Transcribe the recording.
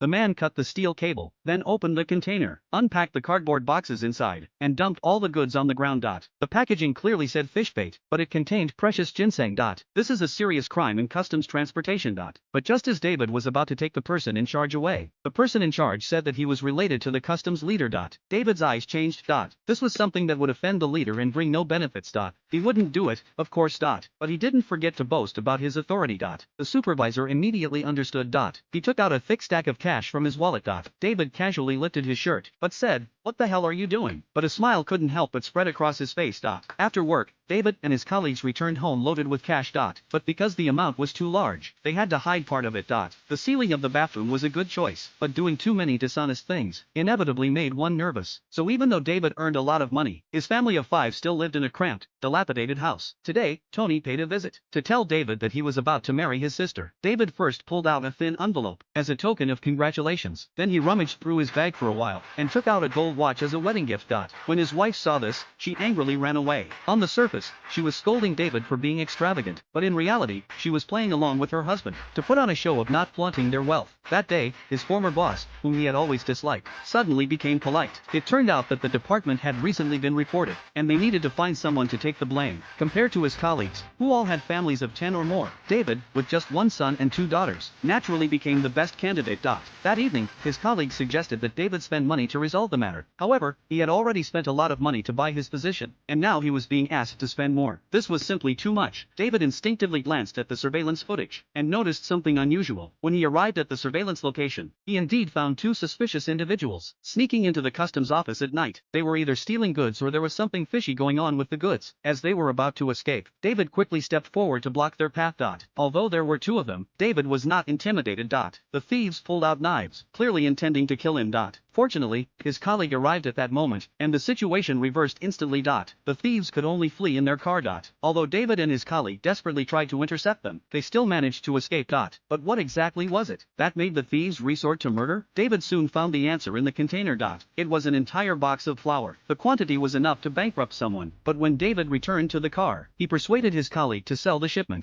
The man cut the steel cable, then opened the container, unpacked the cardboard boxes inside, and dumped all the goods on the ground. The packaging clearly said fish bait, but it contained precious ginseng. This is a serious crime in customs transportation. But just as David was about to take the person in charge away, the person in charge said that he was related to the customs leader. David's eyes changed. This was something that would offend the leader and bring no benefits. He wouldn't do it, of course. But he didn't forget to boast about his authority. The supervisor immediately understood. He took out a thick stack of cash from his wallet. David casually lifted his shirt, but said, "What the hell are you doing?" But a smile couldn't help but spread across his face. After work, David and his colleagues returned home loaded with cash. But because the amount was too large, they had to hide part of it. The ceiling of the bathroom was a good choice, but doing too many dishonest things inevitably made one nervous. So even though David earned a lot of money, his family of 5 still lived in a cramped, dilapidated house. Today, Tony paid a visit to tell David that he was about to marry his sister. David first pulled out a thin envelope as a token of congratulations. Then he rummaged through his bag for a while and took out a gold watch as a wedding gift. When his wife saw this, she angrily ran away. On the surface, she was scolding David for being extravagant, but in reality, she was playing along with her husband to put on a show of not flaunting their wealth. That day, his former boss, whom he had always disliked, suddenly became polite. It turned out that the department had recently been reported, and they needed to find someone to take the blame. Compared to his colleagues, who all had families of 10 or more, David, with just 1 son and 2 daughters, naturally became the best candidate. That evening, his colleagues suggested that David spend money to resolve the matter. However, he had already spent a lot of money to buy his position, and now he was being asked to spend more. This was simply too much. David instinctively glanced at the surveillance footage and noticed something unusual. When he arrived at the surveillance location, he indeed found 2 suspicious individuals sneaking into the customs office at night. They were either stealing goods or there was something fishy going on with the goods. As they were about to escape, David quickly stepped forward to block their path. Although there were 2 of them, David was not intimidated. The thieves pulled out knives, clearly intending to kill him. Fortunately, his colleague arrived at that moment, and the situation reversed instantly. The thieves could only flee in their car. Although David and his colleague desperately tried to intercept them, they still managed to escape. But what exactly was it that made the thieves resort to murder? David soon found the answer in the container. It was an entire box of flour. The quantity was enough to bankrupt someone, but when David returned to the car, he persuaded his colleague to sell the shipment.